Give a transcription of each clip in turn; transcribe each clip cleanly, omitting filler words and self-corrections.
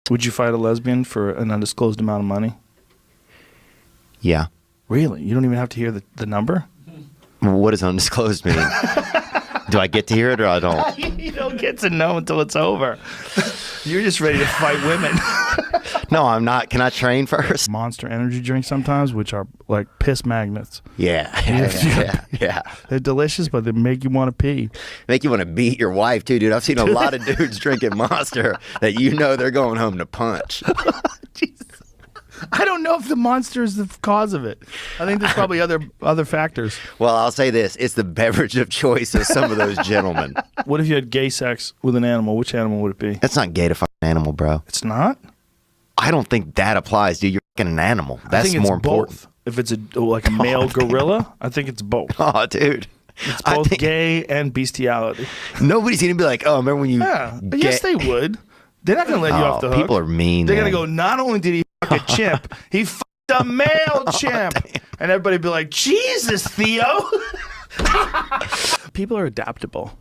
Would you fight a lesbian for an undisclosed amount of money? Yeah. Really? You don't even have to hear the number? What does undisclosed mean? Do I get to hear it or I don't? You don't get to know until it's over. You're just ready to fight women. No, I'm not. Can I train first? Monster energy drinks sometimes, which are like piss magnets. Yeah. They're delicious, but they make you want to pee. Make you want to beat your wife, too, dude. I've seen a lot of dudes drinking Monster that you know they're going home to punch. Jesus. I don't know if the Monster is the cause of it. I think there's probably other factors. Well, I'll say this. It's the beverage of choice of some of those gentlemen. What if you had gay sex with an animal? Which animal would it be? That's not gay to fuck an animal, bro. It's not? I don't think that applies, dude. You're fucking an animal. That's I think it's more important. Both. If it's like a male gorilla, I think it's both. Oh, dude. It's both gay and bestiality. Nobody's going to be like, oh, remember when you... Yeah. Yes, they would. They're not going to let you off the hook. People are mean, They're going to go, not only did he fuck a chimp, he fucked a male chimp. And everybody be like, Jesus, Theo. People are adaptable.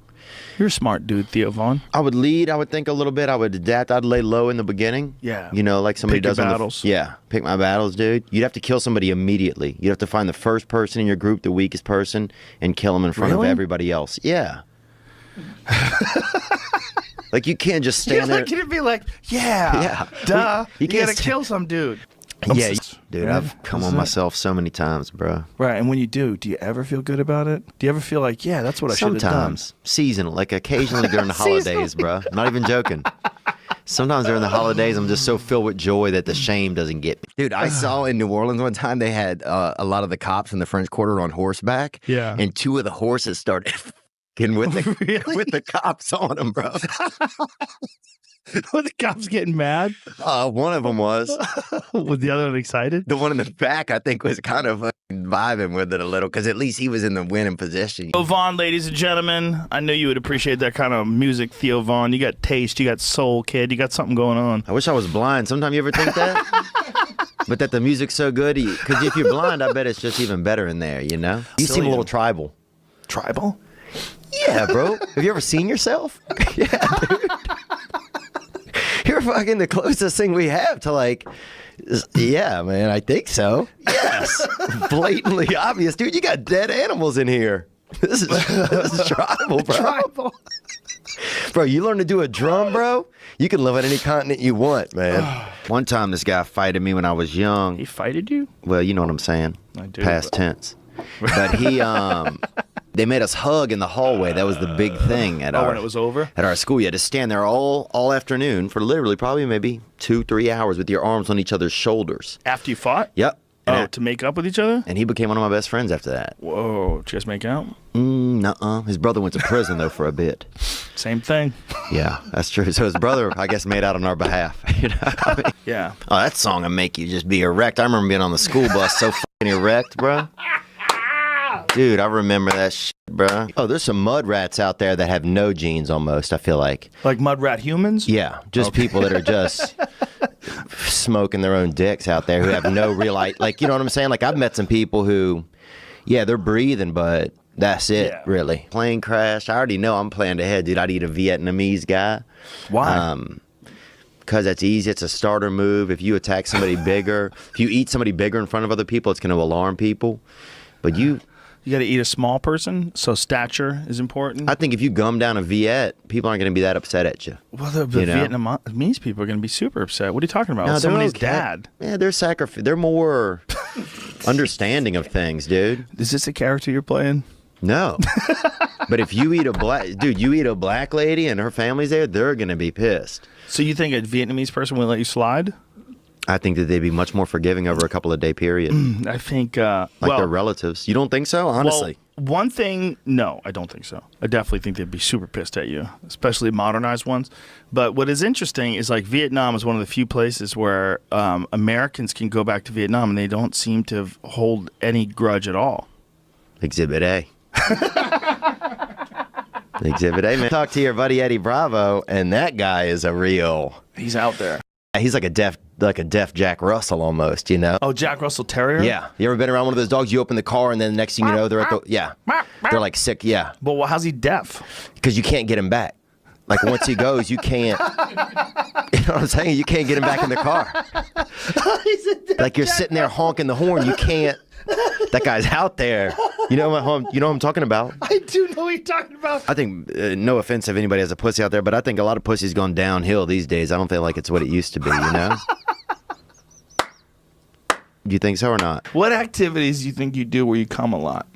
You're a smart dude, Theo Vaughn. I would lead, I would think a little bit. I would adapt. I'd lay low in the beginning. Yeah. You know, like somebody does your on battles. Pick my battles, dude. You'd have to kill somebody immediately. You'd have to find the first person in your group, the weakest person, and kill them in front of everybody else. Yeah. Like, you can't just stand there. You'd be like, yeah, duh. You gotta kill some dude. Dude, I've come on myself so many times, bro. Right, and when you do you ever feel good about it? Do you ever feel like, yeah, that's what I should have done? Sometimes. Seasonal, like occasionally during the holidays, bro. Not even joking. Sometimes during the holidays, I'm just so filled with joy that the shame doesn't get me. Dude, I saw in New Orleans one time they had a lot of the cops in the French Quarter on horseback. Yeah. And two of the horses started with the cops on them, bro. Were the cops getting mad? One of them was. Was the other one excited? The one in the back, I think, was kind of vibing with it a little, because at least he was in the winning position. Theo Vaughn, ladies and gentlemen. I knew you would appreciate that kind of music, Theo Vaughn. You got taste, you got soul, kid. You got something going on. I wish I was blind. Sometimes you ever think that? But that the music's so good, because if you're blind, I bet it's just even better in there, you know? You seem a little tribal. Tribal? Yeah, bro. Have you ever seen yourself? Yeah, dude. You're fucking the closest thing we have to, like, yeah, man, I think so. Yes. Blatantly obvious. Dude, you got dead animals in here. This is tribal, bro. Tribal. Bro, you learn to do a drum, bro, you can live on any continent you want, man. One time this guy fighted me when I was young. He fighted you? Well, you know what I'm saying. I do. Past tense. But he, they made us hug in the hallway. That was the big thing at when it was over? At our school. You had to stand there all afternoon for literally probably maybe 2-3 hours with your arms on each other's shoulders. After you fought? Yep. To make up with each other? And he became one of my best friends after that. Whoa. Did you guys make out? Nuh-uh. His brother went to prison, though, for a bit. Same thing. Yeah, that's true. So his brother, I guess, made out on our behalf. You know what I mean? Yeah. Oh, that song will make you just be erect. I remember being on the school bus so fucking erect, bro. Dude, I remember that shit, bro. Oh, there's some mud rats out there that have no genes almost, I feel like. Like mud rat humans? Yeah, just people that are just smoking their own dicks out there who have no real, like, you know what I'm saying? Like, I've met some people who, yeah, they're breathing, but that's it, really. Plane crash. I already know I'm planning ahead, dude. I'd eat a Vietnamese guy. Why? Because that's easy. It's a starter move. If you attack somebody bigger, if you eat somebody bigger in front of other people, it's going to alarm people. But you got to eat a small person, so stature is important. I think if you gum down a Viet, people aren't going to be that upset at you. Well, the Vietnamese people are going to be super upset. What are you talking about? No, somebody's dad. Yeah, they're more understanding of things, dude. Is this a character you're playing? No. But if you eat a black lady and her family's there, they're going to be pissed. So you think a Vietnamese person will let you slide? I think that they'd be much more forgiving over a couple of day period. I think like their relatives. You don't think so? Honestly. Well, one thing, no, I don't think so. I definitely think they'd be super pissed at you, especially modernized ones. But what is interesting is, like, Vietnam is one of the few places where Americans can go back to Vietnam and they don't seem to hold any grudge at all. Exhibit A. Exhibit A, man. Talk to your buddy Eddie Bravo, and that guy is He's out there. He's like a deaf Jack Russell almost, you know? Oh, Jack Russell Terrier? Yeah. You ever been around one of those dogs? You open the car and then the next thing you know, they're at the, they're like sick, yeah. But how's he deaf? Because you can't get him back. Like once he goes, you can't. You know what I'm saying? You can't get him back in the car. Like you're sitting there honking the horn. You can't. That guy's out there. You know what I'm talking about? I do know what you're talking about. I think, no offense if anybody has a pussy out there, but I think a lot of pussy's gone downhill these days. I don't feel like it's what it used to be, you know? Do you think so or not? What activities do you think you do where you come a lot?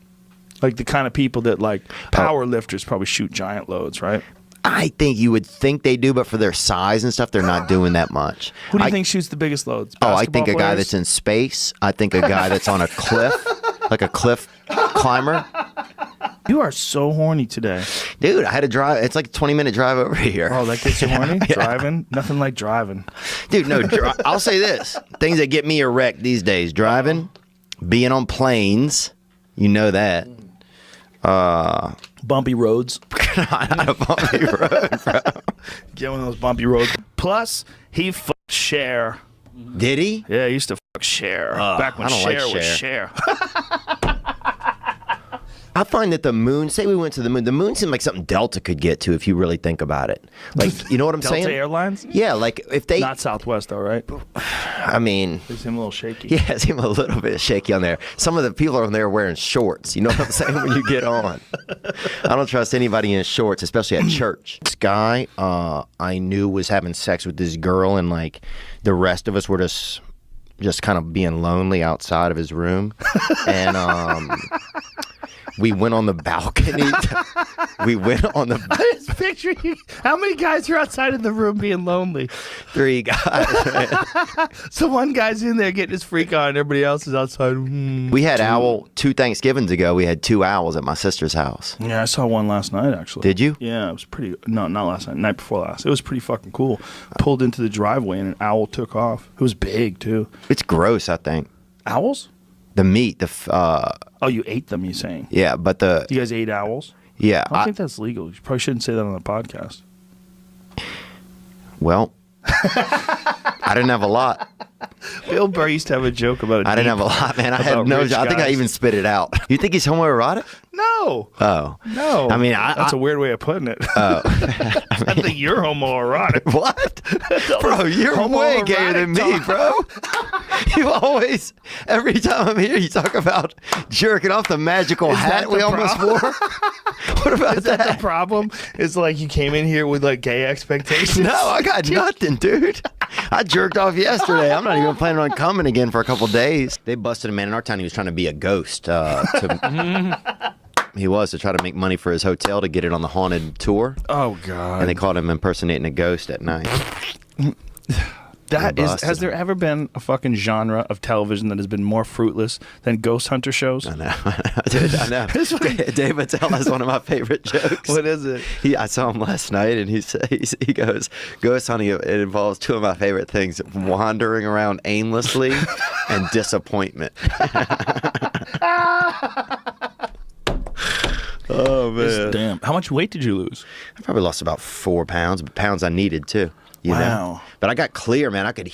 Like the kind of people that like power lifters probably shoot giant loads, right? I think you would think they do, but for their size and stuff, they're not doing that much. Who do you think shoots the biggest loads? I think Basketball a guy players? that's in space. I think a guy that's on a cliff, like a cliff climber. You are so horny today. Dude, I had to drive. It's like a 20-minute drive over here. Oh, that gets you horny? Yeah. Driving? Nothing like driving. Dude, no, I'll say this. Things that get me erect these days. Driving, being on planes. You know that. Bumpy roads. Not a bumpy road, bro. Get one of those bumpy roads. Plus, he fucked Cher. Did he? Yeah, he used to fuck Cher. Back when I don't like Cher was Cher. Cher. I find that the moon, say we went to the moon seemed like something Delta could get to if you really think about it. Like, you know what I'm Delta saying? Airlines? Yeah, like if they, Not Southwest, though, right? I mean, They seem a little shaky. yeah, it seemed a little bit shaky on there. Some of the people on there wearing shorts. You know what I'm saying? When you get on, I don't trust anybody in shorts, especially at church. This guy I knew was having sex with this girl, and like the rest of us were just kind of being lonely outside of his room, and we went on the balcony. We went on the. I just picture you. How many guys are outside of the room being lonely? 3 guys. Man. So one guy's in there getting his freak on, and everybody else is outside. We had owl 2 Thanksgivings ago. We had 2 owls at my sister's house. Yeah, I saw one last night, actually. Did you? Yeah, it was pretty. No, not last night. Night before last. It was pretty fucking cool. Pulled into the driveway, and an owl took off. It was big, too. It's gross, I think. Owls? The meat, Oh, you ate them, you saying? yeah, but the You guys ate owls? yeah. I don't think that's legal. You probably shouldn't say that on the podcast. Well, I didn't have a lot. Bill Burr used to have a joke about it. I didn't have a lot, man. I had About no. rich I think I guys. even spit it out. You think he's homoerotic? No. Oh, No. I mean, that's a weird way of putting it. oh, I think you're homoerotic. what, bro? You're way gayer than me, bro. You always, every time I'm here, you talk about jerking off the magical hat that we the almost problem? wore. What about Is that the that? problem? It's like you came in here with like gay expectations. No, I got nothing, dude. I jerked off yesterday. I'm not even planning on coming again for a couple days. They busted a man in our town. He was trying to be a ghost. He was to try to make money for his hotel to get it on the haunted tour. Oh God. And they caught him impersonating a ghost at night. That is. busted Has there ever been a fucking genre of television that has been more fruitless than ghost hunter shows? I know. Dude, I know. Dave Attell has one of my favorite jokes. What is it? I saw him last night, and he goes, ghost hunting, it involves 2 of my favorite things, wandering around aimlessly and disappointment. Oh, man. Damn. How much weight did you lose? I probably lost about 4 pounds, but pounds I needed too. You know? Wow. But I got clear, man. I could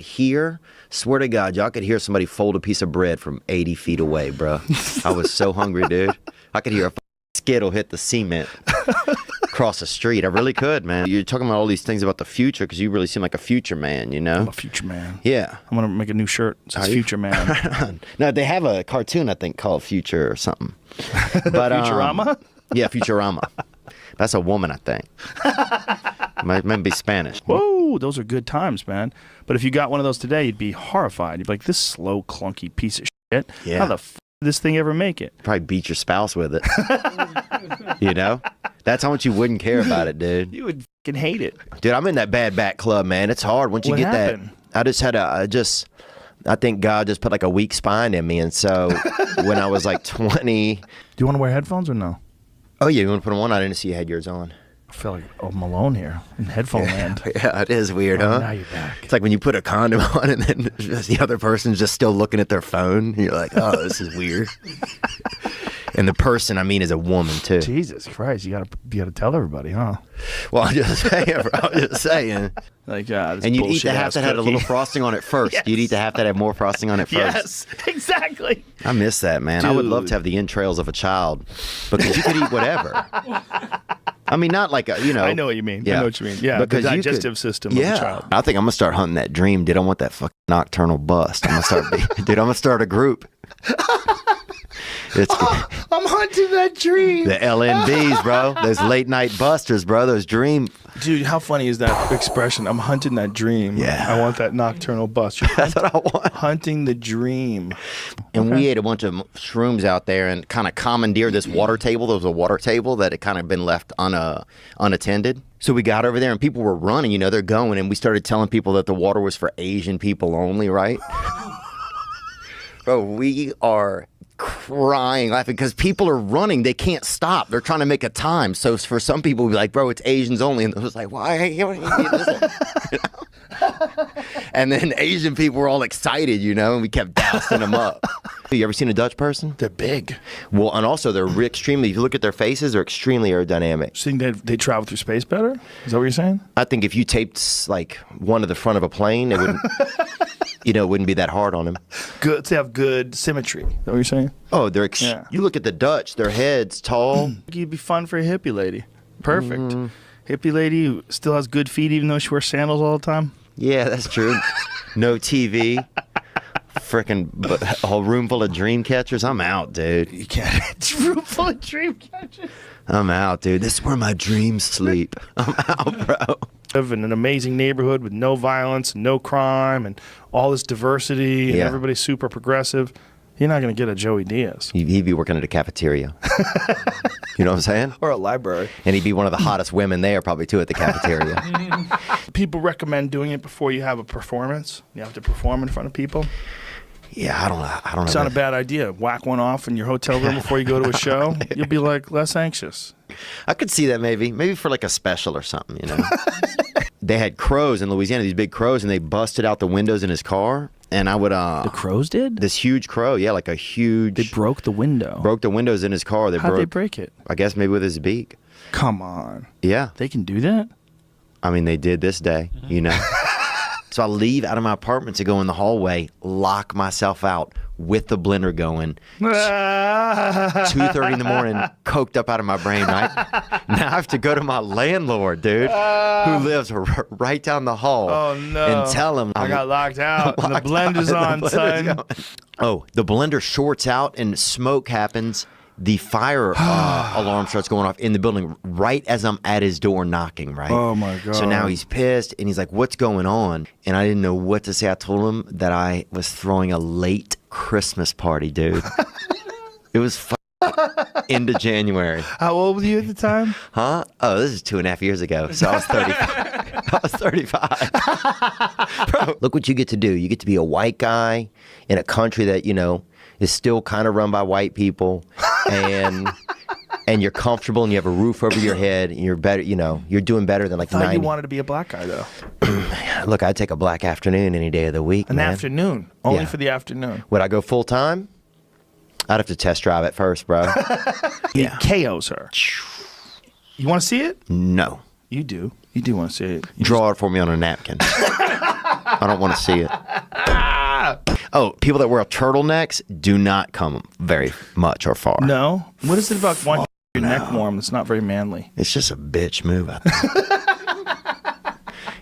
hear. Swear to God, y'all could hear somebody fold a piece of bread from 80 feet away, bro. I was so hungry, dude. I could hear a skittle hit the cement across the street. I really could, man. You're talking about all these things about the future because you really seem like a future man, you know? I'm a future man. Yeah. I'm gonna make a new shirt. It says Are you? Future Man. No, they have a cartoon I think called Future or something. But Futurama? Yeah, Futurama. That's a woman, I think. Might be Spanish. Whoa, those are good times, man. But if you got one of those today, you'd be horrified. You'd be like, this slow, clunky piece of shit. Yeah. How the f did this thing ever make it? Probably beat your spouse with it. You know? That's how much you wouldn't care about it, dude. You would fucking hate it. Dude, I'm in that bad back club, man. It's hard once you What get happened? that. I think God just put like a weak spine in me. And so when I was like 20. Do you want to wear headphones or no? Oh, yeah, you want to put them on? I didn't see you had yours on. I feel like I'm alone here in headphone land. Yeah, it is weird, huh? Now you're back. It's like when you put a condom on and then the other person's just still looking at their phone. And you're like, oh, this is weird. And the person, I mean, is a woman, too. Jesus Christ, you gotta tell everybody, huh? Well, I'm just saying, bro. I'm just saying. Like, this And you'd eat the bullshit half ass that had a little cookie. frosting on it first. Yes. You'd eat the half that had more frosting on it first. Yes, exactly. I miss that, man. I would love Dude. to have the entrails of a child because you could eat whatever. I mean, not like a, I know what you mean. I know what you mean. Yeah, because the digestive system of a child. I think I'm gonna start hunting that dream, dude. I want that fucking nocturnal bust. I'm gonna start a group. It's I'm hunting that dream. The LNBs, bro. Those late night busters, bro. Those dream. Dude, how funny is that expression? I'm hunting that dream. Yeah. I want that nocturnal bust. That's what I want. Hunting the dream. And we ate a bunch of shrooms out there and kind of commandeered this water table. There was a water table that had kind of been left unattended. So we got over there and people were running, you know, they're going. And we started telling people that the water was for Asian people only, right? Bro, we are crying, laughing, because people are running. They can't stop. They're trying to make a time. So for some people, we'll be like, bro, it's Asians only. And it was like, why? You know? And then Asian people were all excited, you know, and we kept dousing them up. You ever seen a Dutch person? They're big. Well, and also they're extremely, if you look at their faces, they're extremely aerodynamic. So you think they travel through space better? Is that what you're saying? I think if you taped like one to the front of a plane, it wouldn't, you know, it wouldn't be that hard on them. Good to have good symmetry. Is that what you're saying? Oh, you look at the Dutch, their heads tall. You'd be fun for a hippie lady. Perfect. Hippie lady who still has good feet even though she wears sandals all the time. Yeah, that's true. No TV. Freaking a whole room full of dream catchers. I'm out, dude. You can't. It's a room full of dream catchers. I'm out, dude. This is where my dreams sleep. I'm out, bro. Live in an amazing neighborhood with no violence, no crime, and all this diversity, and everybody's super progressive. You're not going to get a Joey Diaz. He'd be working at a cafeteria. You know what I'm saying? Or a library. And he'd be one of the hottest women there, probably, too, at the cafeteria. People recommend doing it before you have a performance. You have to perform in front of people. Yeah, I don't know. It's not a bad idea. Whack one off in your hotel room before you go to a show. You'll be like less anxious. I could see that maybe for like a special or something, you know. They had crows in Louisiana, these big crows, and they busted out the windows in his car. And I would The crows did? this huge crow, yeah, like a huge. They broke the window. Broke the windows in his car. How'd they break it? I guess maybe with his beak. Come on. Yeah, They can do that? I mean they did this day, you know. So I leave out of my apartment to go in the hallway, lock myself out with the blender going. 2:30 in the morning, coked up out of my brain, right? Now I have to go to my landlord, dude, who lives right down the hall. Oh, no. And tell him I got locked out. And the blender's on, son. Oh, the blender shorts out and smoke happens. The fire alarm starts going off in the building right as I'm at his door knocking, right? Oh, my God. So now he's pissed and he's like, what's going on? And I didn't know what to say. I told him that I was throwing a late Christmas party, dude. It was into January. How old were you at the time? Huh? Oh, this is 2.5 years ago. So I was 35. I was 35. Bro, look what you get to do. You get to be a white guy in a country that, you know, is still kind of run by white people, and you're comfortable and you have a roof over your head and you're better, you know, you're doing better than like 90. You wanted to be a black guy though. Look, I'd take a black afternoon any day of the week, man. Afternoon, only Yeah. for the afternoon. Would I go full time? I'd have to test drive it first, bro. It KOs her. You want to see it? No. You do. You do want to see it. Draw it for me on a napkin. I don't want to see it. Oh, people that wear turtlenecks do not come very much or far. No. What is it about wanting your neck warm that's not very manly? It's just a bitch move, I think.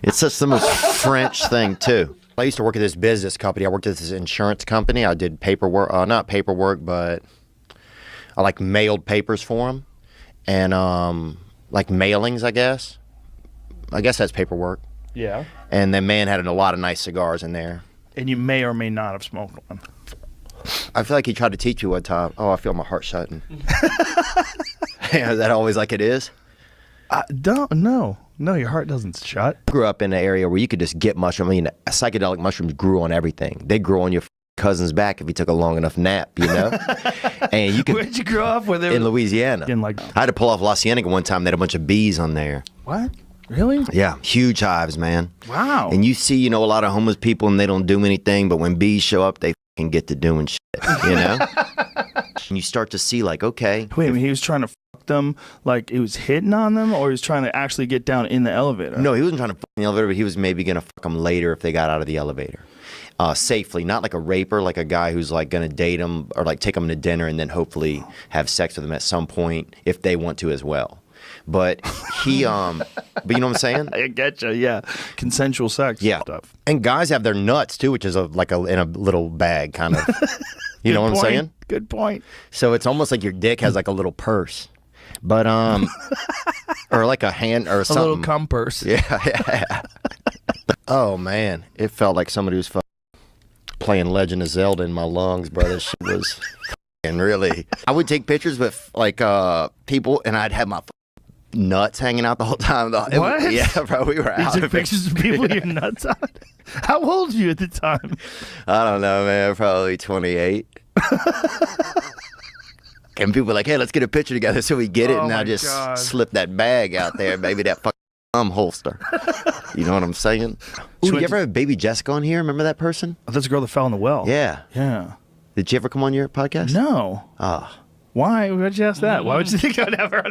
It's just the most French thing, too. I used to work at this business company. I worked at this insurance company. I did paperwork, not paperwork, but I like mailed papers for them. And like mailings, I guess. I guess that's paperwork. Yeah. And the man had a lot of nice cigars in there. And you may or may not have smoked one. I feel like he tried to teach you one time. Oh, I feel my heart shutting. Yeah, is that always like it is? No, your heart doesn't shut. I grew up in an area where you could just get mushrooms. I mean, psychedelic mushrooms grew on everything. They grew on your cousin's back if he took a long enough nap, you know? And you could. Where'd you grow up? In Louisiana. I had to pull off La Cienega one time. They had a bunch of bees on there. What? Really? Yeah, huge hives, man. Wow. And you see, you know, a lot of homeless people and they don't do anything, but when bees show up, they can get to doing shit, you know? And you start to see like, okay. Wait, he was trying to fuck them, like he was hitting on them, or he was trying to actually get down in the elevator? No, he wasn't trying to fuck in the elevator, but he was maybe going to fuck them later if they got out of the elevator. Safely, not like a raper, like a guy who's like going to date them or like take them to dinner and then hopefully have sex with them at some point if they want to as well. But he, but you know what I'm saying? I get you. Yeah, consensual sex. Yeah. Stuff. And guys have their nuts too, which is in a little bag, kind of. You know what I'm saying? Good point. So it's almost like your dick has like a little purse, but or like a hand or A something. little cum purse. Yeah. Oh man, it felt like somebody was playing Legend of Zelda in my lungs, bro. That shit was and really. I would take pictures with like people, and I'd have my nuts hanging out the whole time. What? Yeah, bro. We were You out. took pictures of people your nuts on? How old were you at the time? I don't know, man. Probably 28. And people were like, "Hey, let's get a picture together." So we get it, Oh and I my just God. slip that bag out there, baby. That fucking holster. You know what I'm saying? So Ooh, you it- ever have Baby Jessica on here? Remember that person? Oh, that's the girl that fell in the well. Yeah. Yeah. Did you ever come on your podcast? No. Oh. Why? Why'd you ask that? Why would you think I'd ever?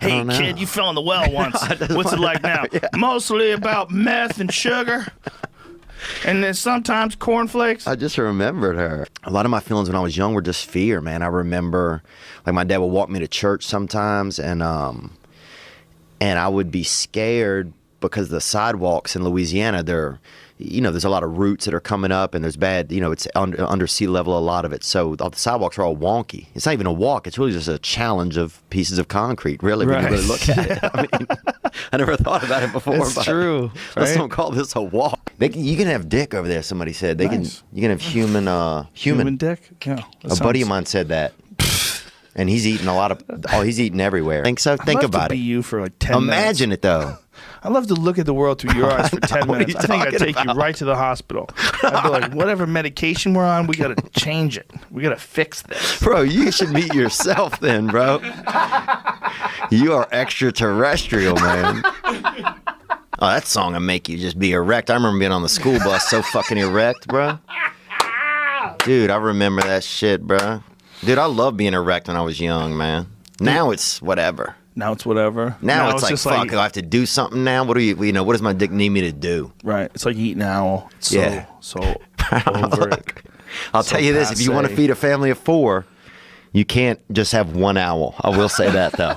Hey, don't know. kid, you fell in the well once. just What's it like now? Yeah. Mostly about meth and sugar, and then sometimes cornflakes. I just remembered her. A lot of my feelings when I was young were just fear, man. I remember, like, my dad would walk me to church sometimes, and I would be scared because the sidewalks in Louisiana, there's a lot of roots that are coming up, and there's bad, it's under sea level, a lot of it. So the sidewalks are all wonky. It's not even a walk. It's really just a challenge of pieces of concrete, really, when you Right. really look at it. I mean, I never thought about it before. It's but true, Let's right? don't call this a walk. You can have dick over there, somebody said. Nice. You can have human. dick. Yeah. A buddy of mine said that. And he's eating he's eating everywhere. Think so? Think I'd love about to it. be you for like 10 minutes. Imagine it, though. I love to look at the world through your eyes for 10 What are minutes. you I think I'd talking take you about? right to the hospital. I'd be like, whatever medication we're on, we got to change it. We got to fix this. Bro, you should meet yourself then, bro. You are extraterrestrial, man. Oh, that song will make you just be erect. I remember being on the school bus so fucking erect, bro. Dude, I remember that shit, bro. Dude, I loved being erect when I was young, man. Now it's whatever. Now it's whatever. Now it's like, just fuck, I have to do something now. What does my dick need me to do? Right. It's like eating owl. It's Yeah. so over it. I'll So tell you this, if you want to passe. feed a family of 4, you can't just have one owl. I will say that, though.